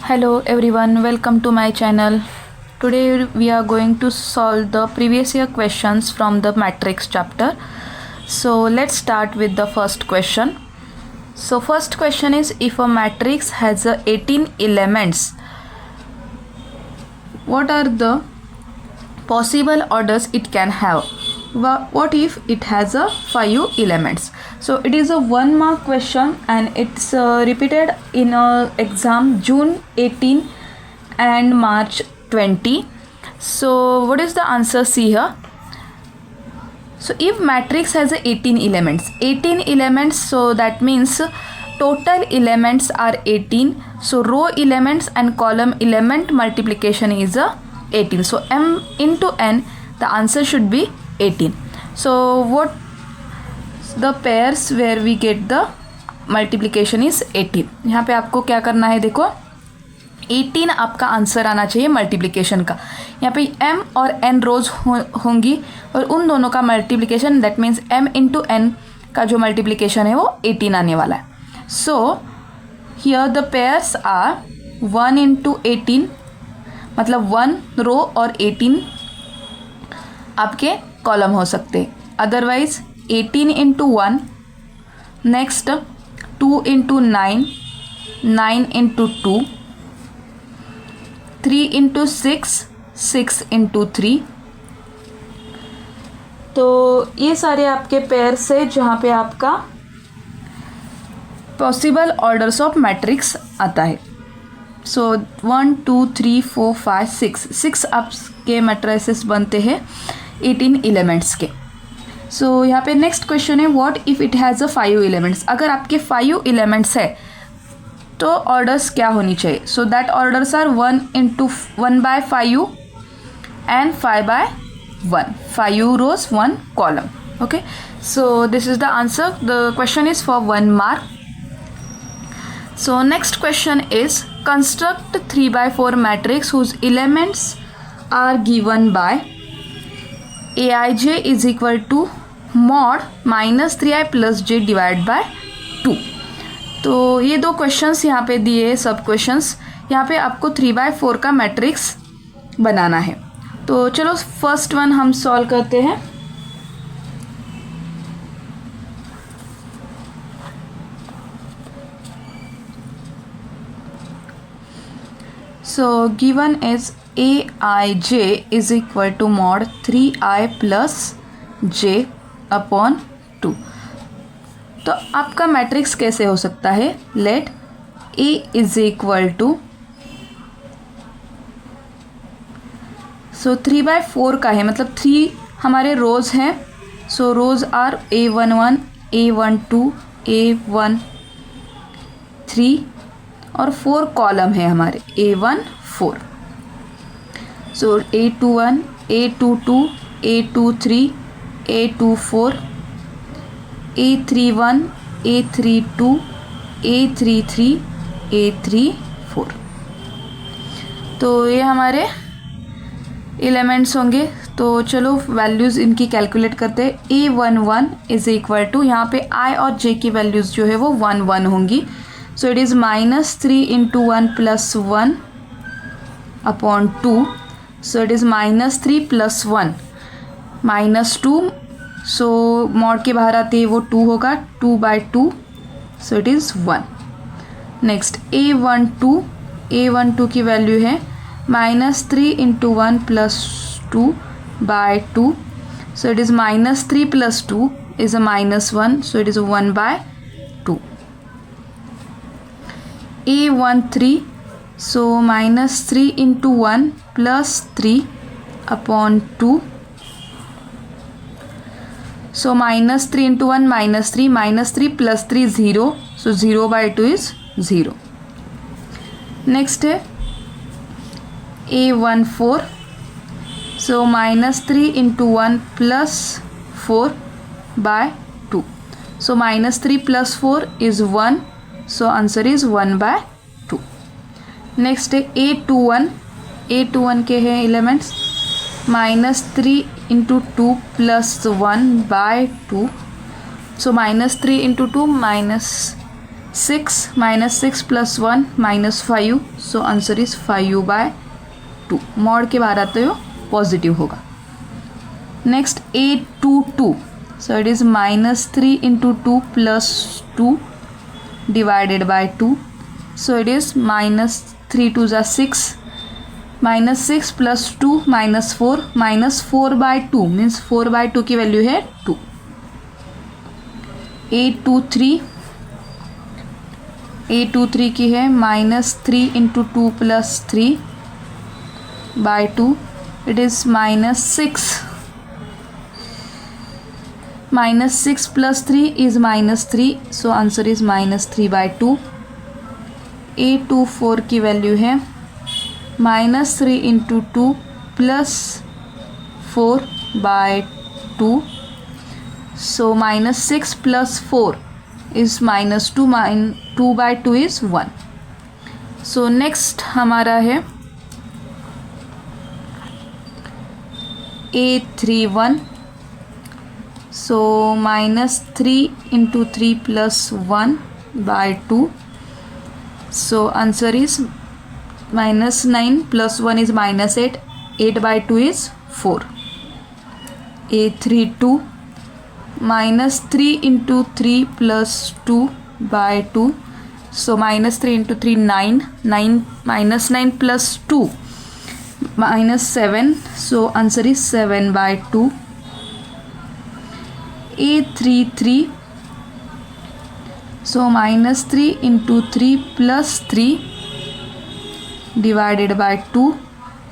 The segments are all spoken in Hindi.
Hello everyone, welcome to my channel. Today we are going to solve the previous year questions from the matrix chapter. So let's start with the first question. So first question is, if a matrix has 18 elements, what are the possible orders it can have? What if it has 5 elements? So it is a 1 mark question and it's repeated in exam June 18 and March 20. So what is the answer? See here. So if matrix has 18 elements, so that means total elements are 18. So row elements and column element multiplication is 18. So m into n, the answer should be 18. So what the pairs where we get the multiplication is 18. यहाँ पे आपको क्या करना है, देखो 18 आपका आंसर आना चाहिए मल्टीप्लिकेशन का. यहाँ पे m और n रोज होंगी और उन दोनों का multiplication, that means m into n का जो मल्टीप्लिकेशन है वो 18 आने वाला है. So here the pairs are 1 into 18, मतलब 1 रो और 18 आपके कॉलम हो सकते. Otherwise 18 into 1, next 2 into 9, 9 into 2, 3 into 6, 6 into 3. तो ये सारे आपके पेयर से जहाँ पे आपका पॉसिबल ऑर्डर्स ऑफ मैट्रिक्स आता है. सो 1 2 3 4 5 6 आपके मैट्रिसेस बनते हैं 18 एलिमेंट्स के. सो यहाँ पे नेक्स्ट क्वेश्चन है, what if it has 5 elements. अगर आपके 5 एलिमेंट्स है तो ऑर्डर्स क्या होनी चाहिए. So that orders are 1 into 1/5 and 5/1, 5 rows 1 column. Okay, so this is the answer. The question is for 1 mark. So next question is, construct 3/4 matrix whose elements are given by aij is equal to mod minus 3i plus j divided by 2. तो ये दो क्वेश्चंस यहाँ पे दिए, सब क्वेश्चंस. यहाँ पे आपको 3/4 का मैट्रिक्स बनाना है. तो चलो फर्स्ट वन हम सॉल्व करते हैं. So given is aij is equal to mod 3i plus j upon 2. तो आपका मैट्रिक्स कैसे हो सकता है. Let a is equal to, so 3/4 का है, मतलब 3 हमारे रोज हैं. सो रोज आर a11, a12, a13 और 4 कॉलम है हमारे a14. सो a21, a22, a23, a24, a31, a32, a33, a34. तो ये हमारे एलिमेंट्स होंगे. तो चलो वैल्यूज़ इनकी कैलकुलेट करते हैं. a11 इज इक्वल टू, यहाँ पे i और j की वैल्यूज़ जो है वो 1 1 होंगी. So it is -3 into 1 plus 1 upon 2. So it is -3 plus 1 -2. So mod के बाहर आते ही वो 2 होगा, 2/2. So it is 1. Next a12 की वैल्यू है -3 into 1 plus 2/2. So it is -3 plus 2 is -1. So it is 1/2. a13, so -3 into 1 plus 3 upon 2. So -3 into 1 -3, -3 plus 3 0. So 0/2 is 0. Next है a14. So -3 into 1 plus 4/2. So -3 plus 4 is 1. So answer is 1/2. Next है a21 के हैं elements -3 into 2 plus 1/2. So -3 into 2 6 minus 6 plus 1 minus 5, so answer is 5/2. mod के बाहर आते हो पॉजिटिव होगा. Next 8 2 2, so it is minus 3 into 2 plus 2 divided by 2, so it is minus 3 2 is 6, minus 6 plus 2 minus 4, minus 4/2 means 4/2 की वैल्यू है 2. 8 2 3, 8 2 3 की है minus 3 into 2 plus 3 by 2, it is minus 6. minus 6 plus 3 is minus 3, so answer is minus 3/2. 8 2 4 की वैल्यू है minus 3 into 2 plus 4/2, so minus 6 plus 4 is minus 2, 2/2 is 1. so next हमारा है 8 3 1, so minus 3 into 3 plus 1/2, so answer is minus 9 plus 1 is minus 8, 8/2 is 4. 8 3 2, minus 3 into 3 plus 2/2, so minus 3 into 3 9, minus 9 plus 2 minus 7, so answer is 7/2. 8 3 3, so minus 3 into 3 plus 3 divided by 2,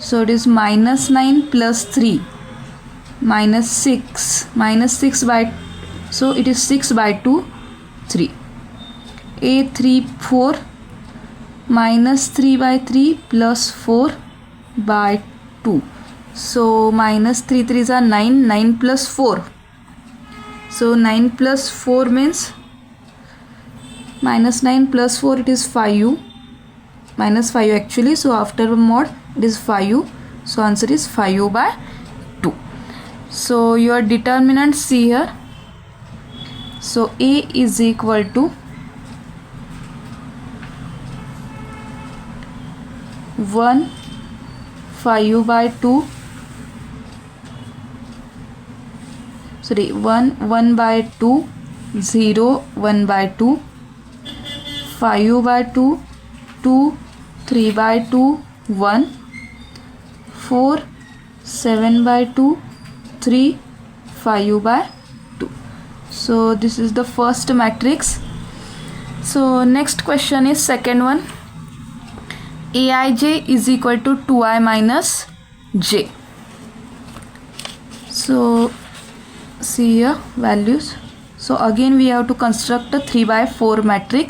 so it is minus 9 plus 3 minus 6, so it is 6/2 3. 8 3 4, minus 3/3 plus 4/2, so minus 3 3s are 9 plus 4, so 9 plus 4 means minus 9 plus 4 it is 5, minus 5 actually, so after mod it is 5, so answer is 5/2. so your determinants see here, so A is equal to 1 5/2, sorry 1 1/2, 0 1/2, 5/2, 2 3/2, 1 4 7/2, 3 5/2. so this is the first matrix. so next question is second one. Aij is equal to 2i minus j. so see here values, so again we have to construct a 3/4 matrix,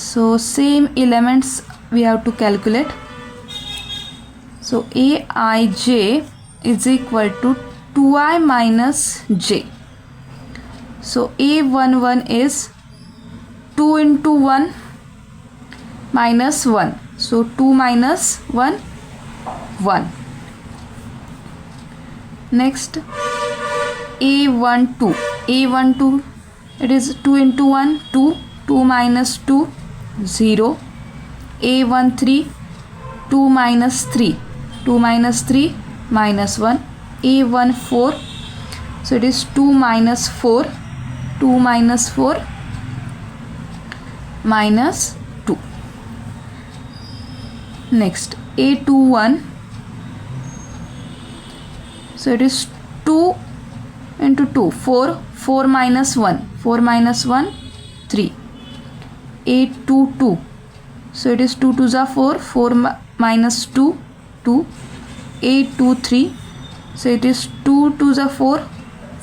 so same elements we have to calculate. so Aij is equal to 2i minus j, so A11 is 2 into 1 minus 1, so 2 minus 1 1. next A12 it is 2 into 1 2, 2 minus 2 0. A13 2 minus 3, 2 minus 3 minus 1. A14, so it is 2 minus 4, 2 minus 4 minus 2. next A21, so it is 2 into 2 4, 4 minus 1, 4 minus 1 3. A22, so it is 2 2s are 4, 4 minus 2 2. A23, so it is 2 2s are 4,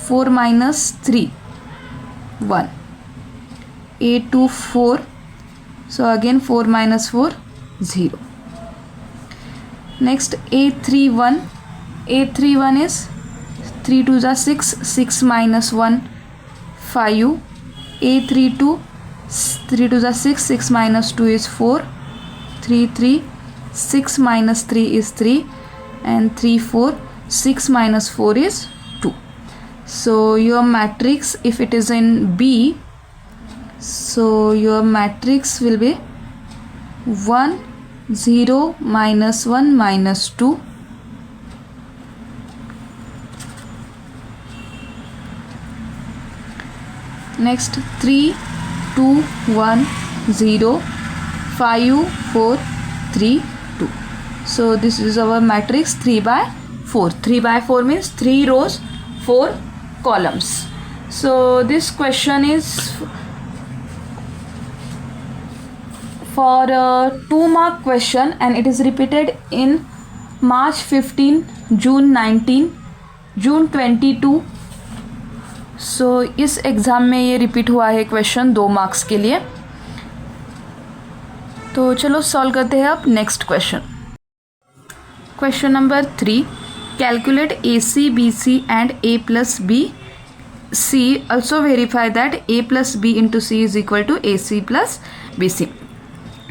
4 minus 3 1. A24, so again 4 minus 4 0. next A31, A31 is 3 2s are 6, 6 minus 1 5. A32, 3 2s are 6, 6 minus 2 is 4, 3 3, 6 minus 3 is 3, and 3 4, 6 minus 4 is 2. so your matrix if it is in B, So your matrix will be 1 0 minus 1 minus 2. Next 3 2 1 0 5 4 3 2. So this is our matrix 3 by 4. 3 by 4 means 3 rows 4 columns. So this question is for a 2-mark question and it is repeated in March 15, June 19, June 22. सो इस एग्ज़ाम में ये रिपीट हुआ है क्वेश्चन 2 मार्क्स के लिए. तो चलो सॉल्व करते हैं अब next question. Question number 3. Calculate A C B C and A plus B C. Also verify that A plus B into C is equal to A C plus B C.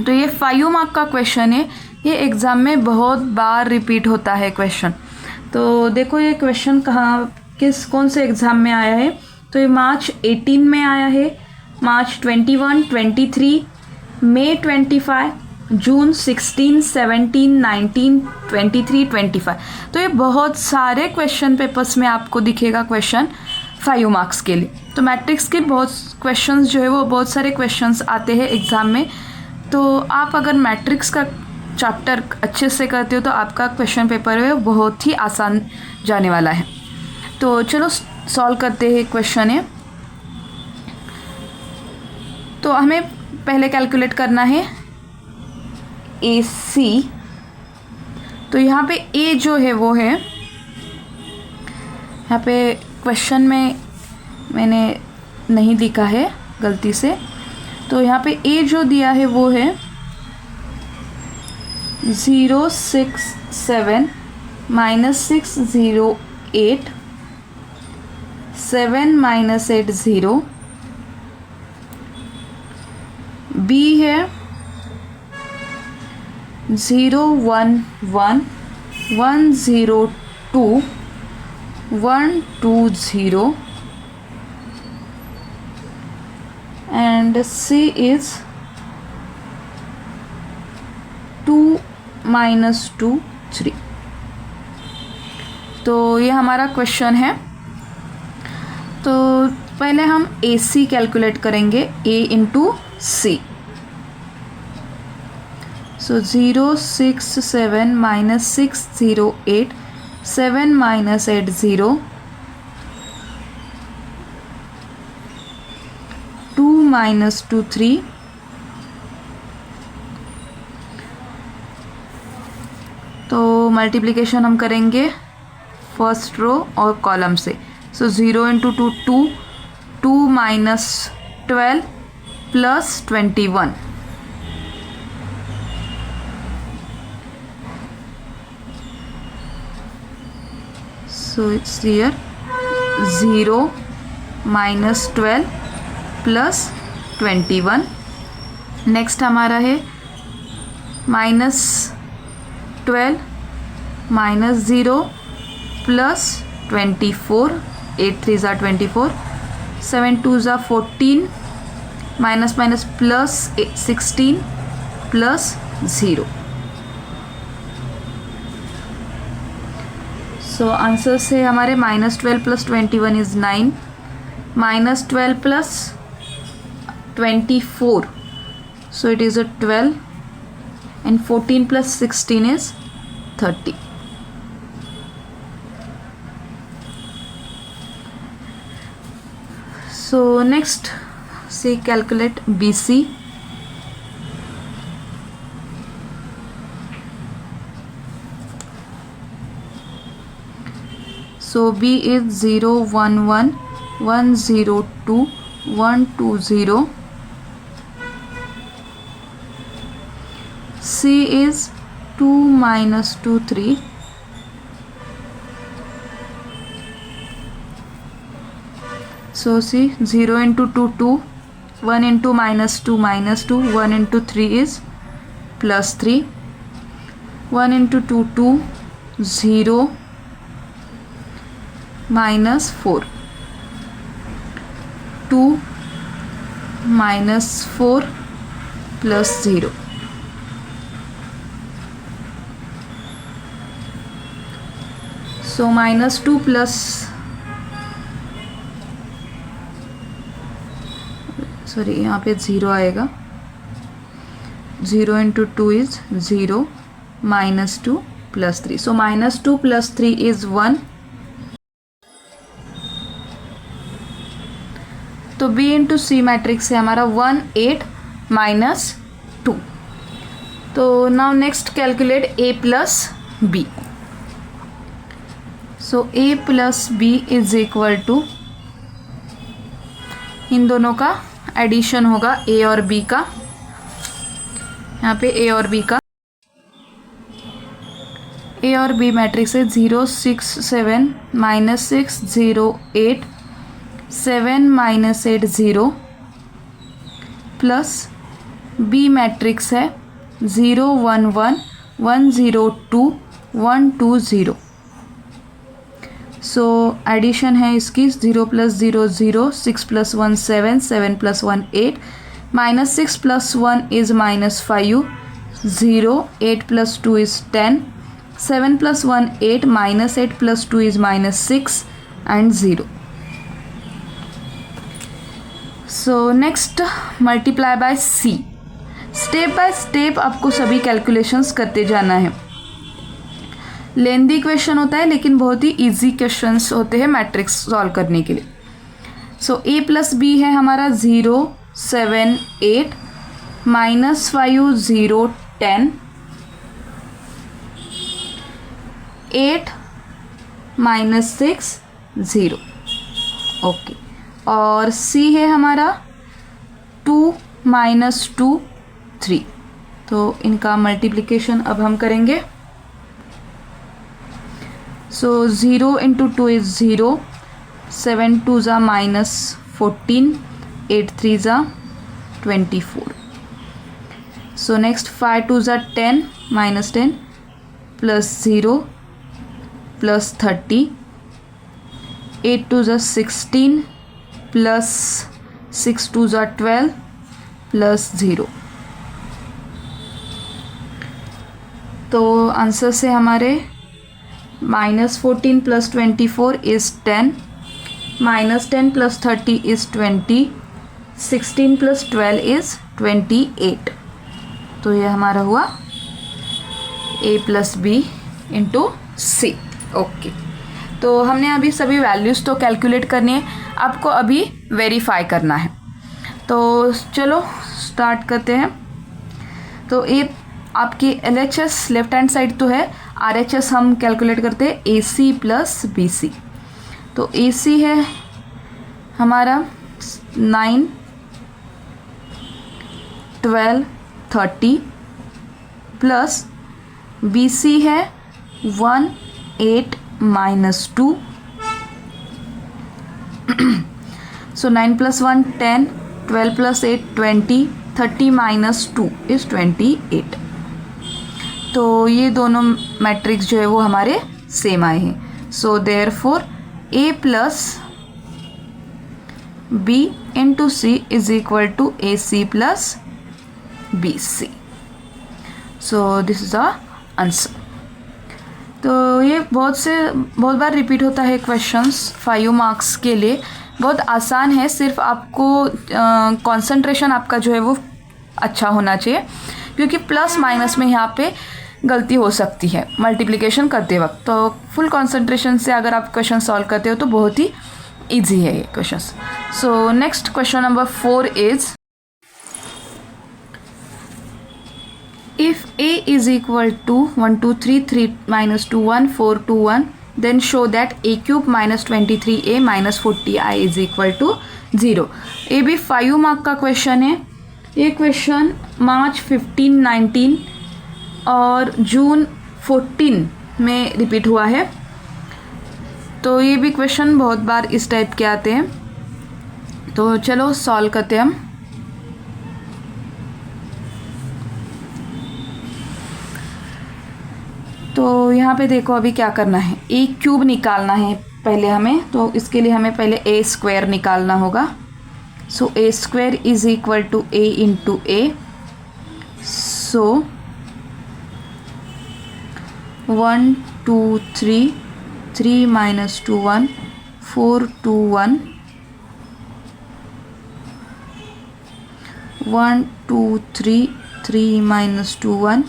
तो ये 5 मार्क का क्वेश्चन है. ये एग्ज़ाम में बहुत बार रिपीट होता है क्वेश्चन. तो देखो ये क्वेश्चन कौन से एग्ज़ाम में आया है. तो ये मार्च 18 में आया है, मार्च 21, 23, मई 25, जून 16, 17, 19, 23, 25. तो ये बहुत सारे क्वेश्चन पेपर्स में आपको दिखेगा क्वेश्चन 5 मार्क्स के लिए. तो मैट्रिक्स के बहुत क्वेश्चंस जो है वो बहुत सारे क्वेश्चंस आते हैं एग्ज़ाम में. तो आप अगर मैट्रिक्स का चैप्टर अच्छे से करते हो तो आपका क्वेश्चन पेपर है बहुत ही आसान जाने वाला है. तो चलो सॉल्व करते हैं क्वेश्चन है. तो हमें पहले कैलकुलेट करना है ए सी. तो यहाँ पे ए जो है वो है, यहाँ पे क्वेश्चन में मैंने नहीं लिखा है गलती से. तो यहाँ पे ए जो दिया है वो है 0 6 7 minus 6 0 8 7 minus 8 0. B है 0 1 1 1 0 2 1 2 0 and C is 2 minus 2 3. तो ये हमारा क्वेश्चन है. तो पहले हम ए सी कैलकुलेट करेंगे, ए इंटू सी. सो 0 6 7 माइनस 6 0 8 7 माइनस 8 0 2 माइनस 2 3 तो मल्टीप्लिकेशन हम करेंगे फर्स्ट रो और कॉलम से. सो 0 into 2 2 2 minus 12 plus 21. So it's here 0 minus 12 plus 21. Next हमारा है minus 12 minus 0 plus 24. 8 3s are 24. 7 2s are 14. Minus minus plus 16 plus 0. So answer से हमारे minus 12 plus 21 is 9. Minus 12 plus 24 so it is a 12 and 14 plus 16 is 30. So next say calculate BC. So B is 0 1 1 1 0 2 1 2 0. C is 2 minus 2 3. So see 0 into 2 2, 1 into minus 2 minus 2, 1 into 3 is plus 3, 1 into 2 2, 0 minus 4, 2 -4 + 0. So -2 plus, sorry यहाँ पे 0 आएगा. 0 × 2 is 0, -2 + 3. So -2 + 3 is 1. तो B × C मैट्रिक्स है हमारा 1 8 -2. तो now next calculate A + B. So A + B = इन दोनों का एडिशन होगा A और B का. यहाँ पे A और B का, A और B मैट्रिक्स है 0 6 7 -6 0 8 7 -8 0 प्लस B मैट्रिक्स है 0 1 1 1 0 2 1 2 0. सो एडिशन है इसकी 0 + 0 0 6 + 1 7 7 + 1 8 -6 + 1 is -5 0 8 + 2 is 10 7 + 1 8 -8 + 2 is -6 and 0. So next multiply by C. Step by step आपको सभी कैलकुलेशंस करते जाना है. लेंदी क्वेश्चन होता है लेकिन बहुत ही इजी क्वेश्चंस होते हैं मैट्रिक्स सॉल्व करने के लिए. सो A + B है हमारा 0 7 8 -5 0 10 8 -6 0. ओके. और C है हमारा 2 -2 3. तो इनका मल्टीप्लिकेशन अब हम करेंगे. सो 0 × 2 is 0 7 2 -14 8 3 24. So next 5 2 10 -10 plus 0 plus 30 8 2 16 plus 6 2 12 plus 0. तो आंसर से हमारे -14 + 24 is 10 -10 + 30 is 20 16 + 12 is 28. तो ये हमारा हुआ A + B × C. ओके. तो हमने अभी सभी वैल्यूज़ तो कैलकुलेट करनी है, आपको अभी वेरीफाई करना है. तो चलो स्टार्ट करते हैं. तो ये आपकी LHS लेफ्ट हैंड साइड तो है, RHS हम कैलकुलेट करते हैं AC + BC. तो AC है हमारा 9 12 30 प्लस BC है 1 8 -2. सो 9 + 1 10 12 + 8 20 30 -2 is 28. तो ये दोनों मैट्रिक्स जो है वो हमारे सेम आए हैं. So therefore A + B × C = AC + BC. So this is the answer. तो ये बहुत बार रिपीट होता है क्वेश्चंस 5 मार्क्स के लिए. बहुत आसान है, सिर्फ आपको कंसंट्रेशन आपका जो है वो अच्छा होना चाहिए, क्योंकि प्लस माइनस में यहाँ पे गलती हो सकती है मल्टीप्लिकेशन करते वक्त. तो फुल कंसंट्रेशन से अगर आप क्वेश्चन सॉल्व करते हो तो बहुत ही इजी है ये questions. So next question number 4 is if A is equal to 1 2 3 3 -2 1 4 2 1 then show that A³ - 23A - 40I is equal to 0. ये भी 5 मार्क का क्वेश्चन है. ये क्वेश्चन मार्च 15 19 और जून 14 में रिपीट हुआ है. तो ये भी क्वेश्चन बहुत बार इस टाइप के आते हैं. तो चलो सॉल्व करते हैं हम. तो यहाँ पे देखो अभी क्या करना है, A³ निकालना है पहले हमें. तो इसके लिए हमें पहले A² निकालना होगा. So a square is equal to a into a. So 1 2 3 3 minus 2 1 4 2 1 1 2 3 3 minus 2 1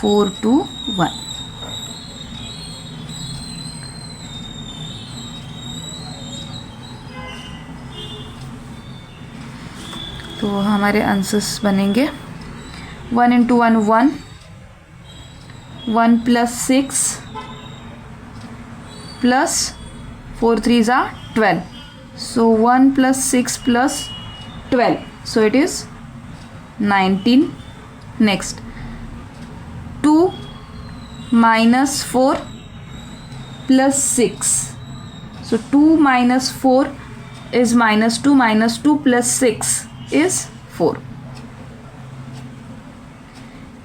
4 2 1. तो हमारे आंसर्स बनेंगे 1 into 1 1 1 plus 6 plus 4 3s are 12. So 1 plus 6 plus 12. So it is 19. Next 2 minus 4 plus 6. So 2 minus 4 is minus 2 plus 6 is 4.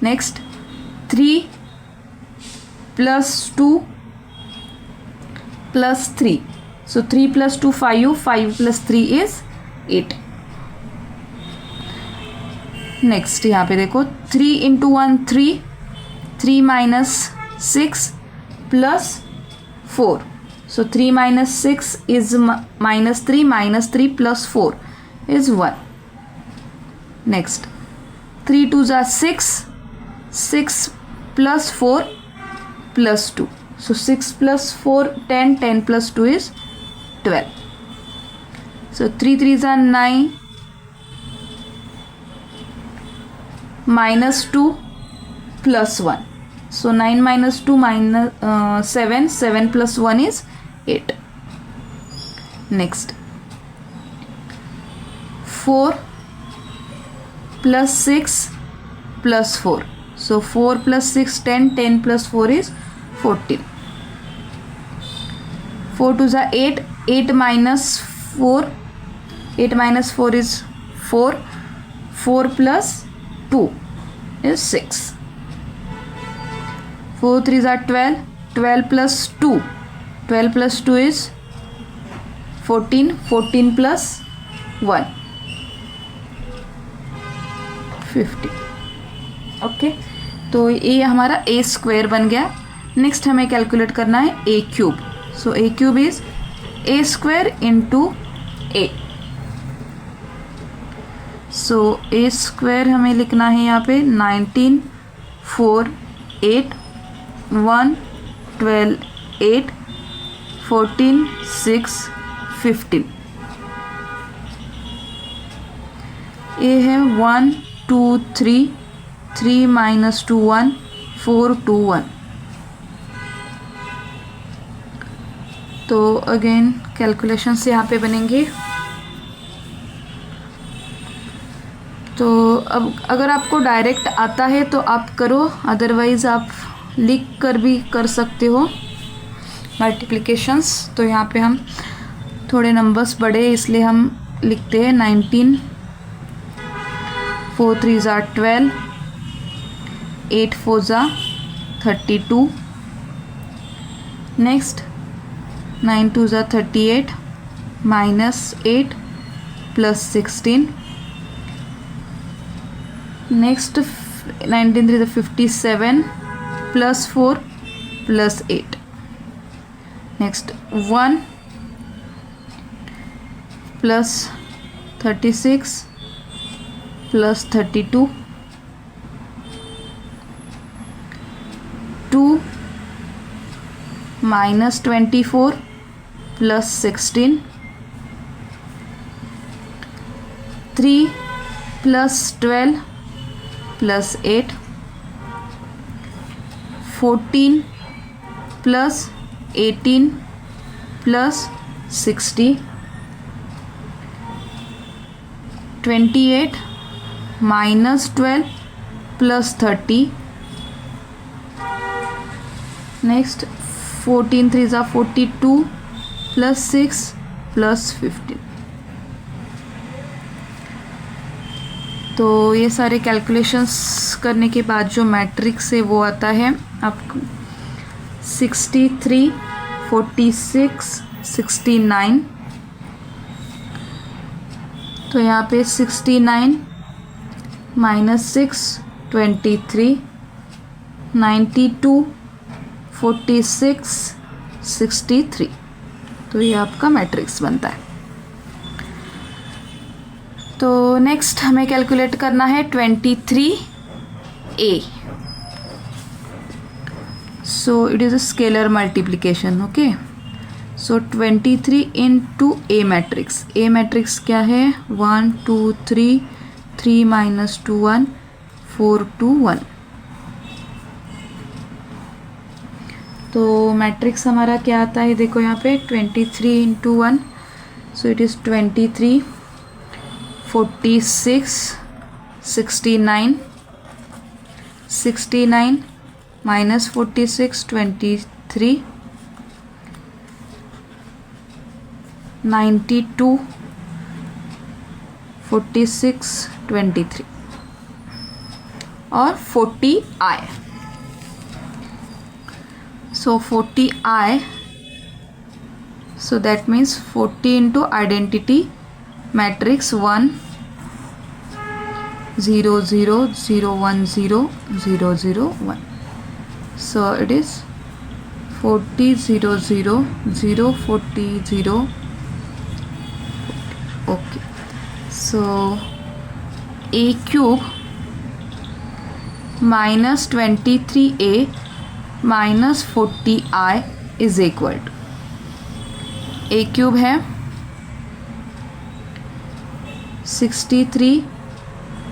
Next 3 plus 2 plus 3. So 3 plus 2 5, 5 plus 3 is 8. Next यहाँ पे देखो 3 into 1 3 3 minus 6 plus 4. So 3 minus 6 is minus 3 plus 4 is 1. Next 3 2s are 6 6 plus 4 plus 2. So 6 plus 4 10 10 plus 2 is 12. So 3 3s are 9 minus 2 plus 1. So 9 minus 2 minus 7 7 plus 1 is 8. Next 4 plus 6 plus 4. So 4 plus 6 10 10 plus 4 is 14. 4 2s are 8 8 minus 4 8 minus 4 is 4 4 plus 2 is 6. 4 3s are 12 12 plus 2 12 plus 2 is 14 14 plus 1 50. Okay तो ये हमारा ए स्क्वायर बन गया. नेक्स्ट हमें कैलकुलेट करना है a cube. So a cube is a square into a. So a square हमें लिखना है यहाँ पे 19 4 8 1 12 8 14 6 15. ए है 1 2 3 3 minus 2 1 4 2 1. तो अगेन कैलकुलेशंस यहाँ पे बनेंगे. तो अब अगर आपको डायरेक्ट आता है तो आप करो, अदरवाइज़ आप लिख कर भी कर सकते हो मल्टीप्लिकेशंस. तो यहाँ पे हम थोड़े नंबर्स बड़े इसलिए हम लिखते हैं 19 4 3s are 12 8 4s are 32. Next 9 2s are 38 minus 8 plus 16. Next 19 3s are 57 plus 4 plus 8. Next 1 plus 36 plus 32. 2 minus 24 plus 16. 3 plus 12 plus 8. 14 plus 18 plus 60. 28 minus 12 plus 30. Next 14 3s are 42 plus 6 plus 15. तो ये सारे कैलकुलेशंस करने के बाद जो मैट्रिक्स है वो आता है आपको 63 46 69 तो यहाँ पे 69 -6 23, 92 46 63, तो ये आपका मैट्रिक्स बनता है। तो नेक्स्ट हमें कैलकुलेट करना है 23A। So it is a scalar multiplication, okay. So 23 into A matrix. A matrix क्या है? 1 2 3, 3 -2 1, 4 2 1। तो मैट्रिक्स हमारा क्या आता है? देखो यहाँ पे 23 इंटू 1, सो इट इज़ 23 46 69 69 -46 23 92 46 23 और 40I। So 40I, so that means 40 into identity matrix 1 0 0 0 1 0 0 0 1. So it is 40 0 0 0 40 0. Okay. So A cube minus 23A minus 40I is equal to, A cube है 63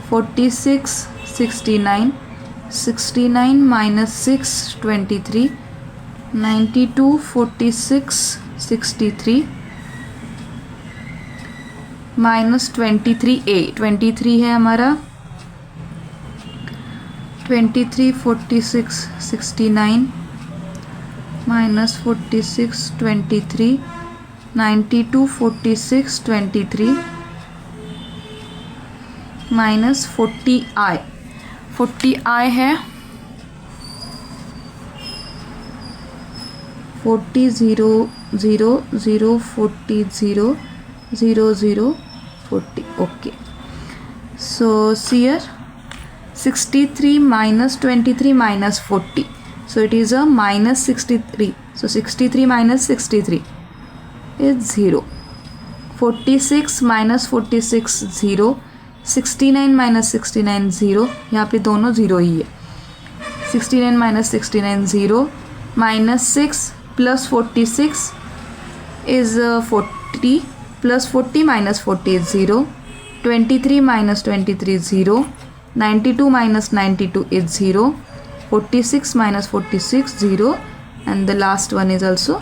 46 69 69 minus 6 23 92 46 63 minus 23A, 23 है हमारा 23 46 69 minus 46 23 92 46 23 minus 40I, 40I है 40 0 0 0 40 0 0 0 40. Okay, so here 63 minus 23 minus 40, so it is a minus 63, so 63 minus 63 is 0. 46 minus 46 0, 69 minus 69 0, यहाँ पे दोनों 0 ही है। 69 minus 69 0, minus 6 plus 46 is 40, plus 40 minus 40 is 0, 23 minus 23 0, 92 minus 92 is 0, 46 minus 46 0, and the last one is also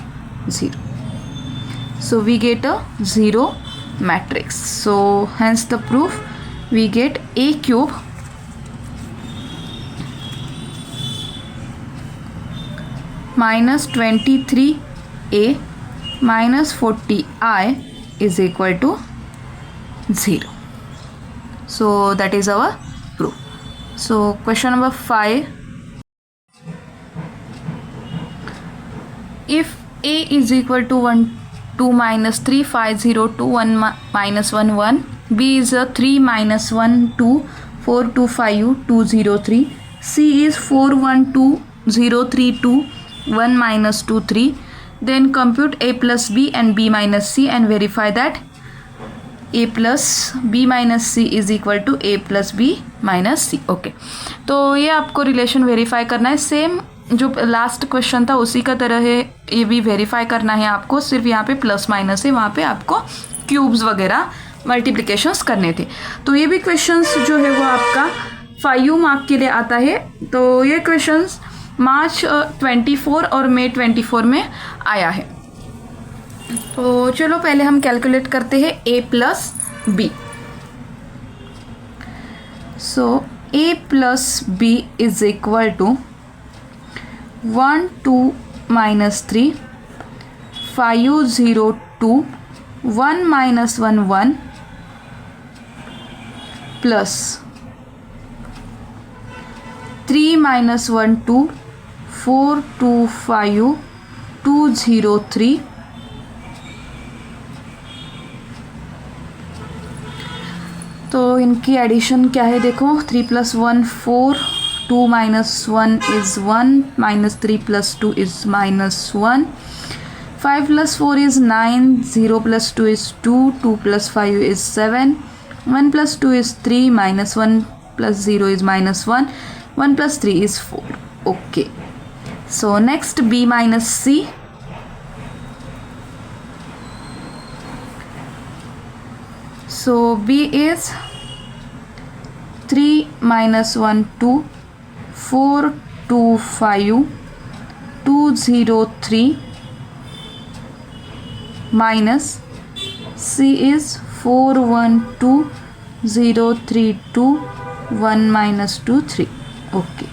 0. So we get a 0 matrix. So hence the proof, we get A cube minus 23A minus 40I is equal to 0. So that is our proof. So question number 5. If A is equal to 1 2 minus 3 5 0 2 1 minus 1 1, B is a 3 minus 1 2 4 2 5 2 0 3, C is 4 1 2 0 3 2 1 minus 2 3, then compute A plus B and B minus C and verify that A plus B minus C is equal to A plus B minus C. Okay, तो ये आपको रिलेशन वेरीफाई करना है। सेम जो लास्ट क्वेश्चन था उसी का तरह है, ये भी वेरीफाई करना है आपको। सिर्फ यहाँ पे प्लस माइनस है, वहाँ पे आपको क्यूब्स वगैरह मल्टीप्लिकेशंस करने थे। तो ये भी क्वेश्चंस जो है वो आपका 5 मार्क के लिए आता है। तो ये क्वेश्चंस मार्च 24 और मई 24 में आया है। तो चलो पहले हम कैलकुलेट करते हैं A plus B. So A plus B is equal to 1 2 minus 3 5 0 2 1 minus 1 1 plus 3 minus 1 2 4 2 5 2 0 3 इनकी एडिशन क्या है देखो, 3 + 1 4, 2 - 1 is 1, -3 + 2 is -1, 5 + 4 is 9, 0 + 2 is 2, 2 + 5 is 7, 1 + 2 is 3, -1 + 0 is -1, 1 + 3 is 4. Okay, so next B minus C. So B is 3 - 1 2, 4 2 5, 2 0 3, minus C is 4 1 2, 0 3 2, 1 - 2 3. Okay,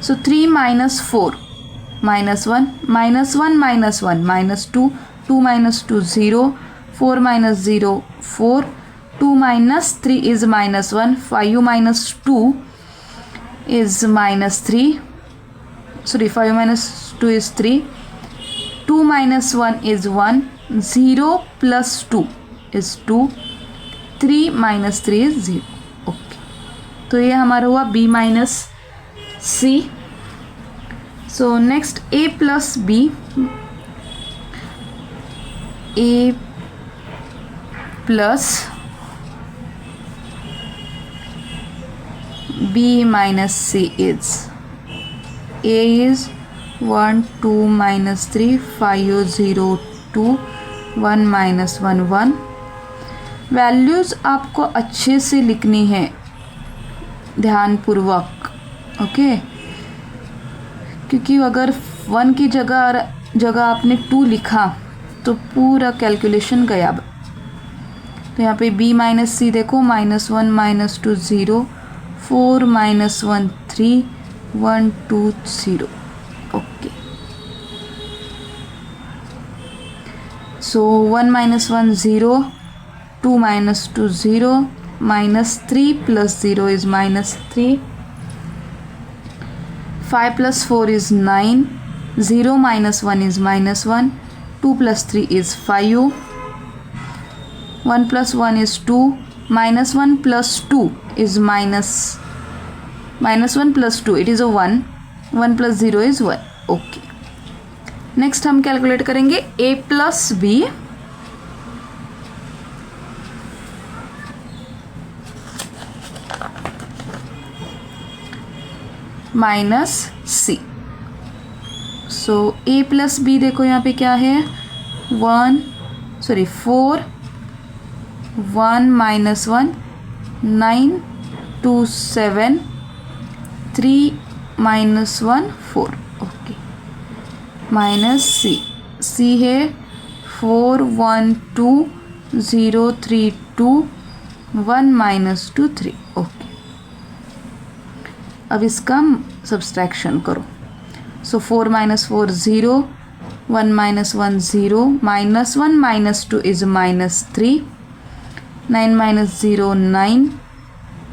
so 3 minus 4 minus 1 minus 1 minus 1 minus 2, 2 minus 2 0, 4 minus 0 4, 2 minus 3 is -1, 5 minus 2 is -3, sorry 5 minus 2 is 3, 2 minus 1 is 1, 0 plus 2 is 2, 3 minus 3 is 0. Okay, तो ये हमारा हुआ B minus C. So next A plus B. A plus B minus C is A is 1 2 minus 3 5 0 2 1 minus 1 1. Values आपको अच्छे से लिखनी है ध्यानपूर्वक, ओके, क्योंकि अगर 1 की जगह आपने 2 लिखा तो पूरा कैलकुलेशन गया. तो यहाँ पे B minus C देखो, -1 - 2 0, 4 - 1 3, 1 2 0. Okay, so 1 - 1 0, 2 - 2 0, -3 + 0 is -3, 5 + 4 is 9, 0 - 1 is -1, 2 + 3 is 5, 1 + 1 is 2, -1 + 2 is -1 + 2, it is a 1, 1 + 0 is 1. Okay, next हम कैलकुलेट करेंगे A plus B. Minus C. So A plus B देखो यहाँ पे क्या है, 4 1 - 1 9 2 7 3 - 1 4. ओके, माइनस C है 4 1 2 0 3 2 1 - 2 3. ओके, अब इसका सब्सट्रैक्शन करो. सो 4 - 4 0, 1 - 1 0, -1 - 2 is -3, 9 - 0 9,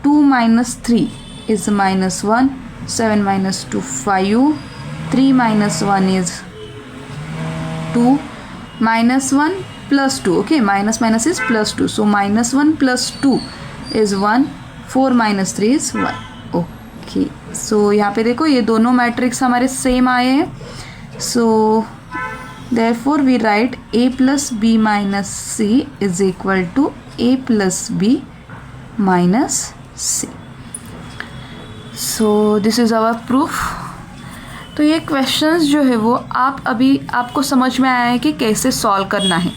2 - 3 is -1, 7 - 2 5, 3 - 1 is 2, -1 + 2. okay, minus is +2, so -1 + 2 is 1, 4 - 3 is 1. Okay, सो यहाँ पे देखो ये दोनों मैट्रिक्स हमारे सेम आए हैं. So therefore we write A plus B minus C is equal to A plus B minus C. So this is our proof. तो ये क्वेश्चंस जो है वो आपको समझ में आया है कि कैसे सॉल्व करना है,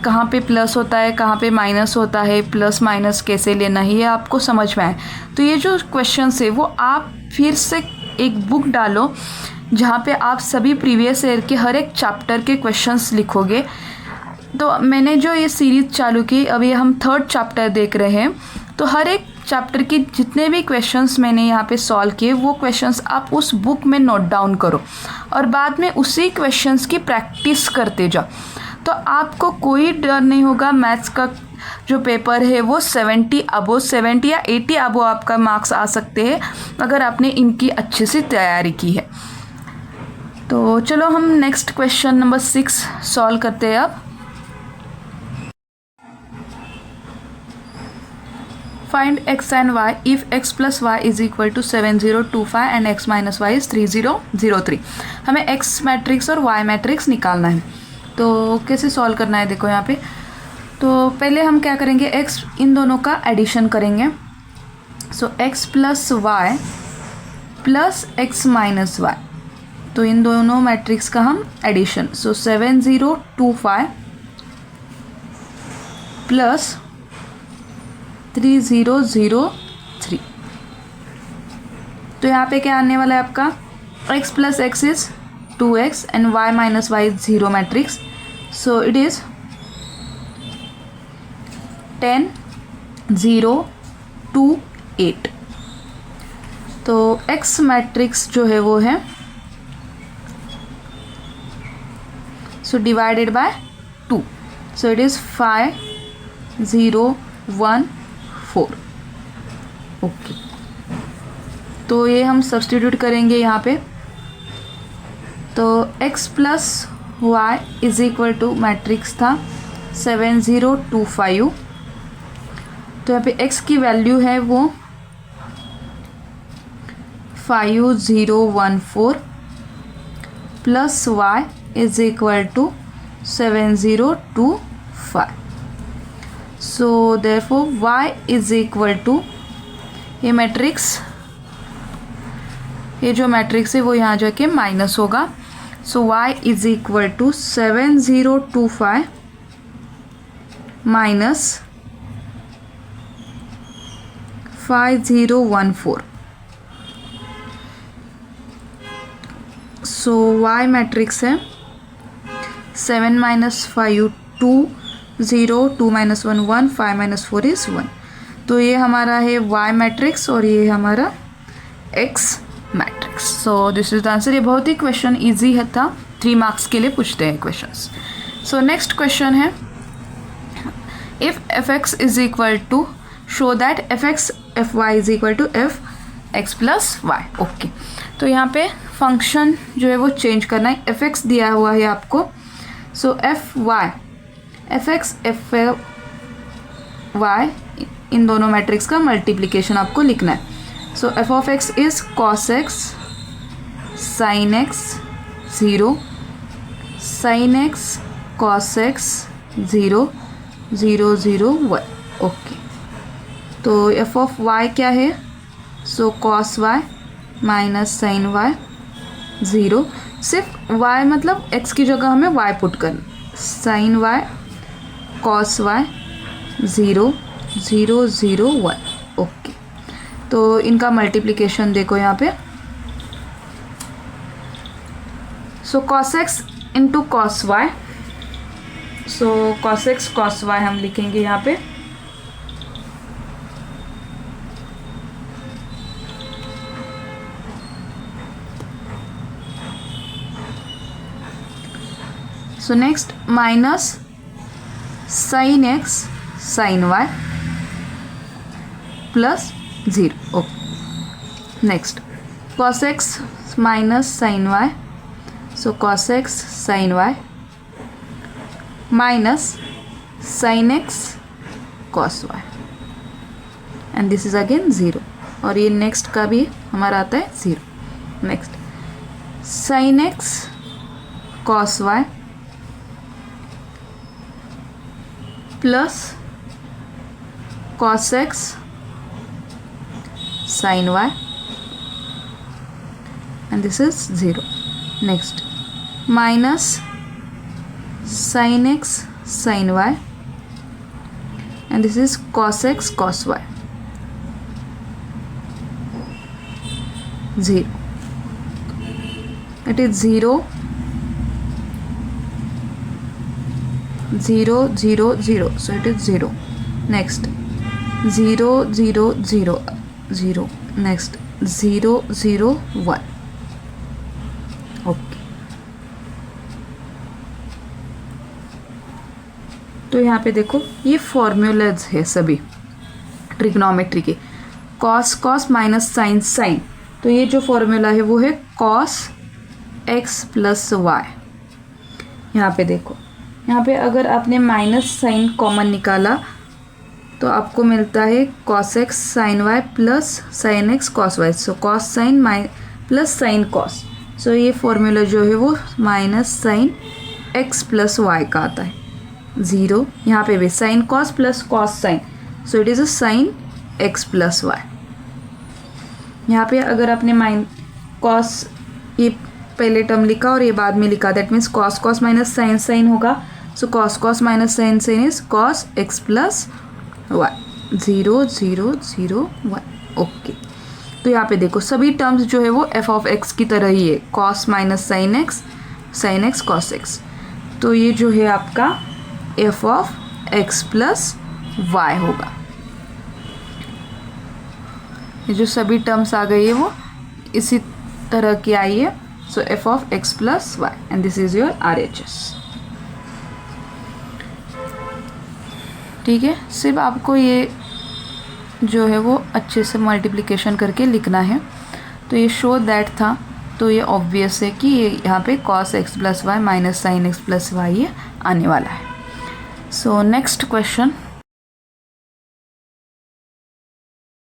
कहाँ पे प्लस होता है, कहाँ पे माइनस होता है, प्लस माइनस कैसे लेना है, ये आपको समझ में आए. तो ये जो क्वेश्चंस है वो आप फिर से एक बुक डालो जहाँ पे आप सभी प्रीवियस ईयर के हर एक चैप्टर के क्वेश्चंस लिखोगे. तो मैंने जो ये सीरीज़ चालू की, अभी हम 3rd चैप्टर देख रहे हैं, तो हर एक चैप्टर के जितने भी क्वेश्चंस मैंने यहाँ पे सॉल्व किए वो क्वेश्चंस आप उस बुक में नोट डाउन करो और बाद में उसी क्वेश्चंस की प्रैक्टिस करते जाओ. तो आपको कोई डर नहीं होगा. मैथ्स का जो पेपर है वो 70 या 80 अबो आपका मार्क्स आ सकते हैं अगर आपने इनकी अच्छे से तैयारी की है. तो चलो हम नेक्स्ट क्वेश्चन नंबर 6 सॉल्व करते हैं. अब find x and y if x plus y is equal to 7025 and x minus y is 3003। हमें x मैट्रिक्स और y मैट्रिक्स निकालना है। तो कैसे सॉल्व करना है देखो यहाँ पे। तो पहले हम क्या करेंगे, x इन दोनों का एडिशन करेंगे। So x plus y plus x minus y, तो इन दोनों मैट्रिक्स का हम एडिशन। सो 7025 प्लस 3003। तो यहाँ पे क्या आने वाला है आपका, x plus x is 2x and y minus y is 0 matrix. So it is 10 0 2 8। तो x मैट्रिक्स जो है वो है so divided by 2, so it is 5 0 1 4। Okay, तो ये हम सब्स्टिट्यूट करेंगे यहाँ पे। तो x plus y is equal to matrix था 7025। तो यहाँ पे x की वैल्यू है वो 5014 plus y is equal to 7025। So therefore y is equal to, ये मैट्रिक्स, ये जो मैट्रिक्स है वो यहाँ जाके माइनस होगा। So y is equal to 7025 minus 5014। So y matrix है 7 माइनस 5 2 0 2 माइनस 1 1 5 माइनस 4 इज 1। तो ये हमारा है y मैट्रिक्स और ये हमारा x matrix. So this is the answer. ये बहुत ही क्वेश्चन ईजी है था, 3 मार्क्स के लिए पूछते हैं क्वेश्चंस। सो नेक्स्ट क्वेश्चन है, if fx is equal to show that fx fy is equal to fx plus y। Okay, तो यहाँ पे फंक्शन जो है वो चेंज करना है। fx दिया हुआ है आपको, सो fy fx fy इन दोनों मैट्रिक्स का मल्टीप्लिकेशन आपको लिखना है। सो f of x is cos x sin x 0 sin x cos x 0 0 0 1। Okay, तो f ऑफ y क्या है, सो cos y minus sin y 0। सिर्फ y मतलब x की जगह हमें y पुट करना, sin y cos y 0 0 0 1। Okay, तो इनका मल्टीप्लिकेशन देखो यहाँ पे। सो cos x into cos y, सो cos x cos y हम लिखेंगे यहाँ पे। So next minus sin x sin y plus 0। Okay, next cos x minus sin y, so cos x sin y minus sin x cos y and this is again 0, और ये नेक्स्ट का भी हमारा आता है 0। Next sin x cos y plus cos x sin y and this is 0. Next minus sin x sin y and this is cos x cos y 0. It is 0 0 0 0, so it is 0. Next 0 0 0 0, next 0 0 1. Okay, तो यहाँ पे देखो ये फॉर्मूलाज है सभी ट्रिग्नोमेट्री के। Cos cos minus sine sine, तो ये जो फॉर्मूला है वो है कॉस एक्स प्लस वाई। यहाँ पे देखो, यहाँ पे अगर आपने माइनस साइन कॉमन निकाला तो आपको मिलता है cos x sin y plus sin x cos y. सो cos sin plus sin cos. सो ये फॉर्मूला जो है वो minus sin x plus y का आता है. 0 यहाँ पे भी sin cos plus cos sin. So it is a sin x plus y. यहाँ पे अगर आपने cos ये पहले टर्म लिखा और ये बाद में लिखा, that means cos cos minus sin sin होगा. सो cos cos minus sin sin is cos x plus y. 0 0 0 1. Okay, तो यहाँ पे देखो सभी टर्म्स जो है वो f ऑफ x की तरह ही है. cos minus sin x cos x. तो ये जो है आपका f of x plus y होगा. ये जो सभी टर्म्स आ गई है वो इसी तरह की आई है. सो f of x plus y and this is your RHS. ठीक है, सिर्फ आपको ये जो है वो अच्छे से मल्टीप्लिकेशन करके लिखना है. तो ये शो दैट था, तो ये ऑब्वियस है कि ये यहाँ पे cos x plus y minus sine x plus y ये आने वाला है. So next question.